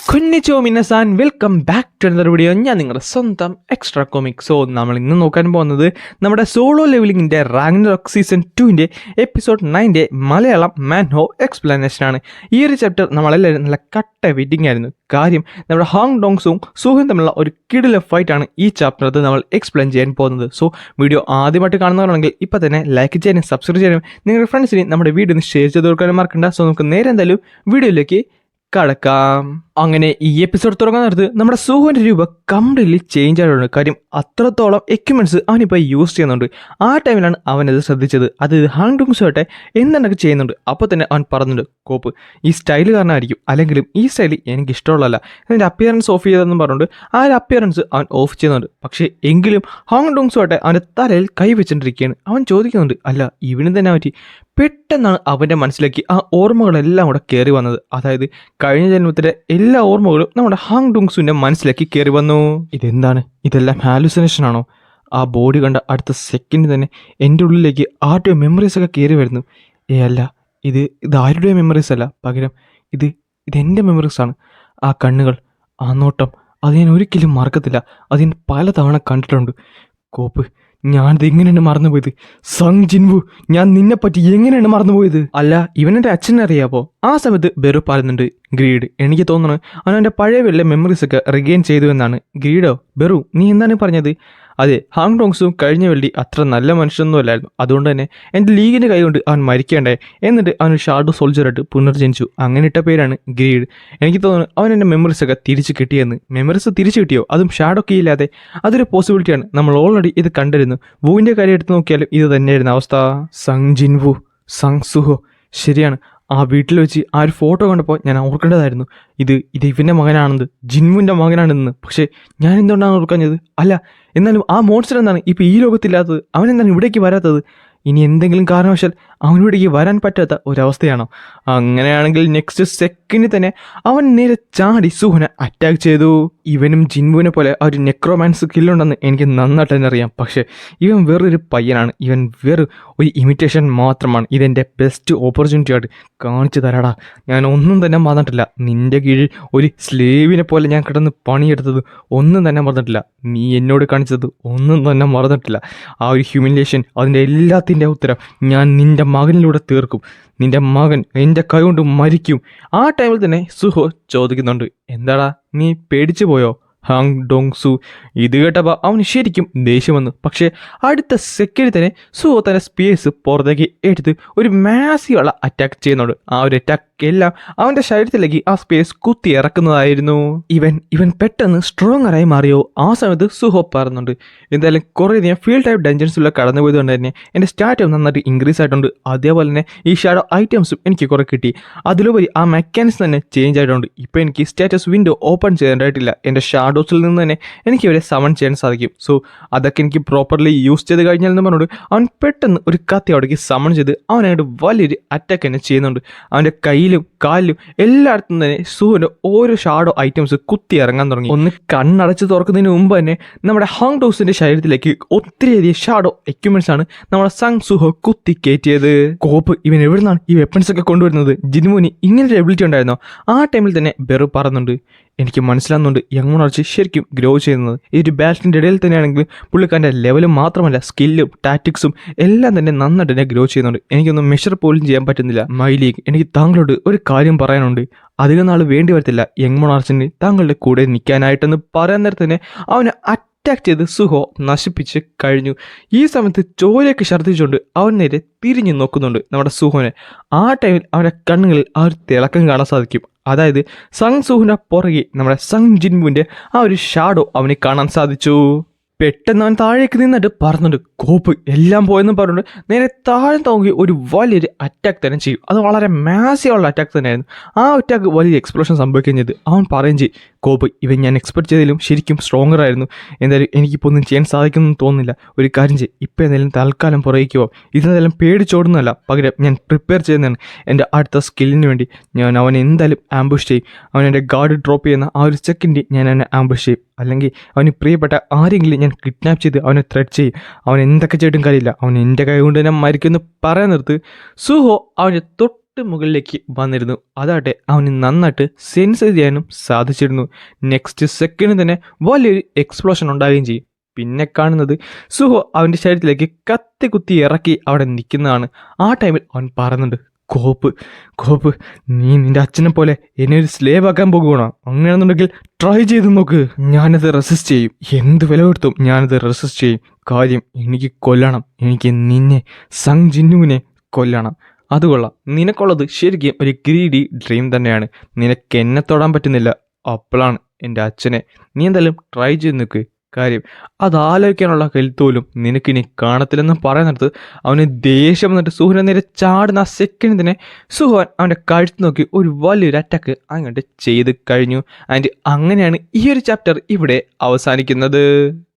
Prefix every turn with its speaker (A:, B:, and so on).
A: കുഞ്ഞിച്ചോ മിന്നസാൻ welcome back to another video. ഞാൻ നിങ്ങളുടെ സ്വന്തം എക്സ്ട്രാ കോമിക്. സോ നമ്മൾ ഇന്ന് നോക്കാൻ പോകുന്നത് നമ്മുടെ സോളോ ലെവലിങ്ങിൻ്റെ റാഗ്നറോക്ക് സീസൺ 2ൻ്റെ എപ്പിസോഡ് 9ൻ്റെ മലയാളം മാൻഹോ എക്സ്പ്ലനേഷനാണ്. ഈ ഒരു ചാപ്റ്റർ നമ്മളെല്ലാവരും നല്ല കട്ട വെയിറ്റിംഗ് ആയിരുന്നു. കാര്യം നമ്മുടെ ഹാങ് ഡോങ്സും സൂഹും തമ്മിലുള്ള ഒരു കിടില ഫൈറ്റാണ് ഈ ചാപ്റ്ററിൽ നമ്മൾ എക്സ്പ്ലെയിൻ ചെയ്യാൻ പോകുന്നത്. സോ വീഡിയോ ആദ്യമായിട്ട് കാണുന്നവരാണെങ്കിൽ ഇപ്പോൾ തന്നെ ലൈക്ക് ചെയ്യാനും സബ്സ്ക്രൈബ് ചെയ്യാനും നിങ്ങളുടെ ഫ്രണ്ട്സിന് നമ്മുടെ വീഡിയോ ഒന്ന് ഷെയർ ചെയ്ത് കൊടുക്കാനും മറക്കണ്ട. സോ നമുക്ക് നേരെ എന്തായാലും വീഡിയോയിലേക്ക് കടക്കാം. അങ്ങനെ ഈ എപ്പിസോഡ് തുടങ്ങാൻ നേരത്ത് നമ്മുടെ സൂഹുവിൻ്റെ രൂപ കംപ്ലീറ്റ്ലി ചേഞ്ച് ആയിട്ടുണ്ട്. കാര്യം അത്രത്തോളം എക്യുപ്മെൻറ്റ്സ് അവനിപ്പോൾ യൂസ് ചെയ്യുന്നുണ്ട്. ആ ടൈമിലാണ് അവനത് ശ്രദ്ധിച്ചത്. അത് ഹാങ് ഡോങ്സുമായിട്ട് എന്തെന്നൊക്കെ ചെയ്യുന്നുണ്ട്. അപ്പോൾ തന്നെ അവൻ പറയുന്നുണ്ട്, കോപ്പ് ഈ സ്റ്റൈൽ കാരണമായിരിക്കും, അല്ലെങ്കിലും ഈ സ്റ്റൈൽ എനിക്ക് ഇഷ്ടമുള്ളതല്ല, അതിൻ്റെ അപ്പിയറൻസ് ഓഫ് ചെയ്തതെന്ന് പറഞ്ഞുകൊണ്ട് ആ ഒരു അപ്പിയറൻസ് അവൻ ഓഫ് ചെയ്യുന്നുണ്ട്. പക്ഷേ എങ്കിലും ഹാങ് ഡോങ്സുമായിട്ട് അവൻ്റെ തലയിൽ കൈ വെച്ചിട്ടിരിക്കുകയാണ്. അവൻ ചോദിക്കുന്നുണ്ട്, അല്ല ഇവന് തന്നെ പറ്റി. പെട്ടെന്നാണ് അവൻ്റെ മനസ്സിലേക്ക് ആ ഓർമ്മകളെല്ലാം കൂടെ കയറി വന്നത്. അതായത് കഴിഞ്ഞ ജന്മത്തിലെ എല്ലാ ഓർമ്മകളും നമ്മുടെ ഹാങ് ഡോങ്സുവിൻ്റെ മനസ്സിലേക്ക് കയറി വന്നു. ഇതെന്താണ്, ഇതെല്ലാം ഹാലുസിനേഷൻ ആണോ? ആ ബോഡി കണ്ട അടുത്ത സെക്കൻഡ് തന്നെ എൻ്റെ ഉള്ളിലേക്ക് ആരുടെയോ മെമ്മറീസൊക്കെ കയറി വരുന്നു. അല്ല, ഇത് ആരുടെയോ മെമ്മറീസ് അല്ല, പകരം ഇതെൻ്റെ മെമ്മറീസാണ്. ആ കണ്ണുകൾ, ആ നോട്ടം, അത് ഞാൻ ഒരിക്കലും മറക്കത്തില്ല. അത് ഞാൻ പലതവണ കണ്ടിട്ടുണ്ട്. കോപ്പ്, ഞാനിത് എങ്ങനെയാണ് മറന്നുപോയത്? സങ് ജിൻവു, ഞാൻ നിന്നെപ്പറ്റി എങ്ങനെയാണ് മറന്നുപോയത്? അല്ല, ഇവനെൻ്റെ അച്ഛനെ അറിയാമോ? ആ സമയത്ത് ബെറു പറയുന്നുണ്ട്, ഗ്രീഡ്, എനിക്ക് തോന്നുന്നു അവൻ്റെ പഴയ വല്ല മെമ്മറീസൊക്കെ റിഗെയിൻ ചെയ്തു എന്നാണ്. ഗ്രീഡോ? ബെറു, നീ എന്താണ് പറഞ്ഞത്? അതെ, ഹാങ് ഡോങ്സും കഴിഞ്ഞ വെള്ളി അത്ര നല്ല മനുഷ്യനൊന്നും അല്ലായിരുന്നു. അതുകൊണ്ട് തന്നെ എൻ്റെ ലീഗിൻ്റെ കൈ കൊണ്ട് അവൻ മരിക്കേണ്ടേ. എന്നിട്ട് അവൻ ഷാഡോ സോൾജറായിട്ട് പുനർജനിച്ചു. അങ്ങനെ ഇട്ട പേരാണ് ഗ്രീഡ്. എനിക്ക് തോന്നുന്നു അവൻ എൻ്റെ മെമ്മറീസൊക്കെ തിരിച്ചു കിട്ടിയെന്ന്. മെമ്മറീസ് തിരിച്ചു കിട്ടിയോ? അതും ഷാഡോ കീ ഇല്ലാതെ? അതൊരു പോസിബിലിറ്റിയാണ്. നമ്മൾ ഓൾറെഡി ഇത് കണ്ടിരുന്നു. വുവിൻ്റെ കാര്യം എടുത്ത് നോക്കിയാലും ഇത് തന്നെയായിരുന്നു അവസ്ഥ. സങ് ജിൻവു, സങ് സുഹോ, ശരിയാണ്. ആ വീട്ടിൽ വെച്ച് ആ ഒരു ഫോട്ടോ കണ്ടപ്പോൾ ഞാൻ ഓർക്കേണ്ടതായിരുന്നു, ഇത് ഇവൻ്റെ മകനാണെന്ന്, ജിൻവുവിൻ്റെ മകനാണെന്ന്. പക്ഷേ ഞാൻ എന്തുകൊണ്ടാണ് ഓർക്കാഞ്ഞത്? അല്ല, എന്നാലും ആ മോൺസ്റ്റർ എന്താണ് ഇപ്പോൾ ഈ ലോകത്തില്ലാത്തത്? അവനെന്താണ് ഇവിടേക്ക് വരാത്തത്? ഇനി എന്തെങ്കിലും കാരണവശാൽ അവനിവിടേക്ക് വരാൻ പറ്റാത്ത ഒരവസ്ഥയാണോ? അങ്ങനെയാണെങ്കിൽ നെക്സ്റ്റ് സെക്കൻഡിൽ തന്നെ അവൻ നേരെ ചാടി സുഹുനെ അറ്റാക്ക് ചെയ്തു. ഇവനും ജിൻവുവിനെ പോലെ ആ ഒരു നെക്രോമാൻസ് സ്കില്ലുണ്ടെന്ന് എനിക്ക് നന്നായിട്ട് തന്നെ അറിയാം. പക്ഷേ ഇവൻ വേറൊരു പയ്യനാണ്. ഇവൻ ഒരു ഇമിറ്റേഷൻ മാത്രമാണ്. ഇതെൻ്റെ ബെസ്റ്റ് ഓപ്പർച്യൂണിറ്റി ആയിട്ട് കാണിച്ചു തരാടാ. ഞാൻ ഒന്നും തന്നെ മറന്നിട്ടില്ല. നിൻ്റെ കീഴിൽ ഒരു സ്ലേവിനെ പോലെ ഞാൻ കിടന്ന് പണിയെടുത്തത് ഒന്നും തന്നെ മറന്നിട്ടില്ല. നീ എന്നോട് കാണിച്ചത് ഒന്നും തന്നെ മറന്നിട്ടില്ല. ആ ഒരു ഹ്യൂമിലിയേഷൻ, അതിൻ്റെ എല്ലാത്തിൻ്റെ ഉത്തരം ഞാൻ നിൻ്റെ മകനിലൂടെ തീർക്കും. നിൻ്റെ മകൻ എൻ്റെ കൈ കൊണ്ട് മരിക്കും. ആ ടൈമിൽ തന്നെ സുഹോ ചോദിക്കുന്നുണ്ട്, എന്താടാ നീ പേടിച്ചു പോയോ? ഹാങ് ഡോങ്സു ഇത് കേട്ടപ്പോൾ അവന് ശരിക്കും ദേഷ്യം വന്നു. പക്ഷേ അടുത്ത സെക്കൻഡിൽ തന്നെ സുഹോ തന്നെ സ്പേസ് പുറത്തേക്ക് എടുത്ത് ഒരു മാസീവുള്ള അറ്റാക്ക് ചെയ്യുന്നുണ്ട്. ആ ഒരു അറ്റാക്ക് എല്ലാം അവൻ്റെ ശരീരത്തിലേക്ക് ആ സ്പേസ് കുത്തി ഇറക്കുന്നതായിരുന്നു. ഇവൻ പെട്ടെന്ന് സ്ട്രോങ്ങറായി മാറിയോ? ആ സമയത്ത് സുഹോ പറയുന്നുണ്ട്, എന്തായാലും കുറേ ഞാൻ ഫീൽഡ് ടൈപ്പ് ഡഞ്ചൻസിലുള്ള കടന്നു പോയതുകൊണ്ട് തന്നെ എൻ്റെ സ്റ്റാറ്റസ് നന്നായിട്ട് ഇൻക്രീസ് ആയിട്ടുണ്ട്. അതേപോലെ തന്നെ ഈ ഷാഡോ ഐറ്റംസും എനിക്ക് കുറേ കിട്ടി. അതിലുപരി ആ മെക്കാനിക്സ് തന്നെ ചേഞ്ച് ആയിട്ടുണ്ട്. ഇപ്പോൾ എനിക്ക് സ്റ്റാറ്റസ് വിൻഡോ ഓപ്പൺ ചെയ്യേണ്ടതായിട്ടില്ല. എൻ്റെ ഷാഡോസിൽ നിന്ന് തന്നെ എനിക്ക് ഇവരെ സമൺ ചെയ്യാൻ സാധിക്കും. സോ അതൊക്കെ എനിക്ക് പ്രോപ്പർലി യൂസ് ചെയ്ത് കഴിഞ്ഞാൽ എന്ന് പറഞ്ഞുകൊണ്ട് അവൻ പെട്ടെന്ന് ഒരു കത്തി അവിടേക്ക് സമൺ ചെയ്ത് അവനായിട്ട് വലിയൊരു അറ്റാക്ക് തന്നെ ചെയ്യുന്നുണ്ട്. അവൻ്റെ കയ്യിലും കാലിലും എല്ലായിടത്തും തന്നെ സുഹുവിൻ്റെ ഓരോ ഷാഡോ ഐറ്റംസ് കുത്തി ഇറങ്ങാൻ തുടങ്ങി. ഒന്ന് കണ്ണടച്ച് തുറക്കുന്നതിന് മുമ്പ് തന്നെ നമ്മുടെ ഹാങ് ഡോങ്സിൻ്റെ ശരീരത്തിലേക്ക് ഒത്തിരിയധികം ഷാഡോ എക്യുപ്മെന്റ്സ് ആണ് നമ്മുടെ സങ് സുഹോ കുത്തി കയറ്റിയത്. കോപ്പ്, ഇവൻ എവിടെ നിന്നാണ് ഈ വെപ്പൺസ് ഒക്കെ കൊണ്ടുവരുന്നത്? ജിൻവുവിന് ഇങ്ങനൊരു എബിലിറ്റി ഉണ്ടായിരുന്നോ? ആ ടൈമിൽ തന്നെ ബെറു പറയുന്നുണ്ട്, എനിക്ക് മനസ്സിലാകുന്നുണ്ട് യങ്ങോണർച്ച് ശരിക്കും ഗ്രോ ചെയ്യുന്നത്. ഈ ഒരു ബാറ്റിൻ്റെ ഇടയിൽ തന്നെയാണെങ്കിൽ പുള്ളിക്കാരൻ്റെ ലെവലും മാത്രമല്ല സ്കില്ലും ടാറ്റിക്സും എല്ലാം തന്നെ നന്നായിട്ട് തന്നെ ഗ്രോ ചെയ്യുന്നുണ്ട്. എനിക്കൊന്നും മെഷർ പോലും ചെയ്യാൻ പറ്റുന്നില്ല. മൈ ലീഗ്, എനിക്ക് താങ്കളോട് ഒരു കാര്യം പറയാനുണ്ട്. അധികം നാൾ വേണ്ടി വരത്തില്ല യങ്ങോണർച്ചിന് താങ്കളുടെ കൂടെ നിൽക്കാനായിട്ടെന്ന് പറയാൻ നേരത്തെ തന്നെ അവന് അറ്റാക്ക് ചെയ്ത് സുഹോ നശിപ്പിച്ച് കഴിഞ്ഞു. ഈ സമയത്ത് ചോരയൊക്കെ ഛർദ്ദിച്ചുകൊണ്ട് അവൻ നേരെ തിരിഞ്ഞു നോക്കുന്നുണ്ട് നമ്മുടെ സുഹോനെ. ആ ടൈമിൽ അവൻ്റെ കണ്ണുകളിൽ ആ ഒരു തിളക്കം കാണാൻ സാധിക്കും. അതായത് സങ് സുഹുവിൻ്റെ പുറകെ നമ്മുടെ സങ് ജിൻവുവിൻ്റെ ആ ഒരു ഷാഡോ അവന് കാണാൻ സാധിച്ചു. പെട്ടെന്ന് അവൻ താഴേക്ക് നിന്നിട്ട് പറഞ്ഞിട്ട്, കോപ്പ് എല്ലാം പോയെന്ന് പറഞ്ഞിട്ട് നേരെ താഴെ തോങ്ങി ഒരു വലിയൊരു അറ്റാക്ക് തന്നെ ചെയ്യും. അത് വളരെ മാസീവുള്ള അറ്റാക്ക് തന്നെയായിരുന്നു. ആ അറ്റാക്ക് വലിയ എക്സ്പ്ലോഷൻ സംഭവിക്കുകയും ചെയ്ത് അവൻ പറയുകയും ചെയ്യും, കോപ്പ് ഇവൻ ഞാൻ എക്സ്പെക്ട് ചെയ്തതിലും ശരിക്കും സ്ട്രോങ്ങർ ആയിരുന്നു. എന്തായാലും എനിക്കിപ്പോൾ ഒന്നും ചെയ്യാൻ സാധിക്കുമെന്ന് തോന്നുന്നില്ല. ഒരു കാര്യം ചെയ്യും, ഇപ്പോൾ എന്തായാലും തൽക്കാലം പുറകേക്ക് പോകാം. ഇതെന്തായാലും പേടിച്ചോടുന്നതല്ല, പകരം ഞാൻ പ്രിപ്പയർ ചെയ്യുന്നതാണ് എൻ്റെ അടുത്ത സ്കില്ലിന് വേണ്ടി. ഞാൻ അവനെ എന്തായാലും ആംബുഷ് ചെയ്യും. അവനെൻ്റെ ഗാർഡ് ഡ്രോപ്പ് ചെയ്യുന്ന ആ ഒരു സെക്കൻഡ് ഞാൻ അവനെ ആംബുഷ് ചെയ്യും. അല്ലെങ്കിൽ അവന് പ്രിയപ്പെട്ട ആരെങ്കിലും ഞാൻ കിഡ്നാപ്പ് ചെയ്ത് അവനെ ത്രെഡ് ചെയ്യും. അവൻ എന്തൊക്കെ ചെയ്തിട്ടും കാര്യമില്ല, അവൻ എൻ്റെ കൈ കൊണ്ട് തന്നെ മരിക്കുമെന്ന് പറയാൻ നിർത്ത് സുഹോ അവൻ്റെ തൊട്ട് മുകളിലേക്ക് വന്നിരുന്നു. അതാട്ടെ അവന് നന്നായിട്ട് സെൻസ് ചെയ്യാനും സാധിച്ചിരുന്നു. നെക്സ്റ്റ് സെക്കൻഡ് തന്നെ വലിയൊരു എക്സ്പ്ലോഷൻ ഉണ്ടാവുകയും ചെയ്യും. പിന്നെ കാണുന്നത് സുഹോ അവൻ്റെ ശരീരത്തിലേക്ക് കത്തി കുത്തി ഇറക്കി അവിടെ നിൽക്കുന്നതാണ്. ആ ടൈമിൽ അവൻ പറയുന്നുണ്ട്, കോപ്പ് കോപ്പ്, നീ നിന്റെ അച്ഛനെ പോലെ എന്നെ ഒരു സ്ലേവ് ആക്കാൻ പോകുകയാണോ? അങ്ങനെയാണെന്നുണ്ടെങ്കിൽ ട്രൈ ചെയ്ത് നോക്ക്. ഞാനത് റെസിസ്റ്റ് ചെയ്യും, എന്ത് വില കൊടുത്തും ഞാനത് റെസിസ്റ്റ് ചെയ്യും. കാര്യം എനിക്ക് കൊല്ലണം, എനിക്ക് നിന്നെ സങ് ജിന്നുവിനെ കൊല്ലണം. അത് കൊള്ളാം, നിനക്കുള്ളത് ശരിക്കും ഒരു ഗ്രീഡി ഡ്രീം തന്നെയാണ്. നിനക്ക് എന്നെ തൊടാൻ പറ്റുന്നില്ല, അപ്പോഴാണ് എൻ്റെ അച്ഛനെ. നീ എന്തായാലും ട്രൈ ചെയ്ത് നിൽക്ക്. കാര്യം അതാലോചിക്കാനുള്ള ഹെൽത്ത് പോലും നിനക്കിനി കാണത്തില്ലെന്ന് പറയുന്നിടത്ത് അവന് ദേഷ്യം വന്നിട്ട് സുഹുവിനെ നേരെ ചാടുന്ന ആ സെക്കൻഡ് തന്നെ സുഹുവൻ അവൻ്റെ കഴുത്ത് നോക്കി ഒരു വലിയൊരു അറ്റാക്ക് അങ്ങോട്ട് ചെയ്ത് കഴിഞ്ഞു. ആൻഡ് അങ്ങനെയാണ് ഈ ഒരു ചാപ്റ്റർ ഇവിടെ അവസാനിക്കുന്നത്.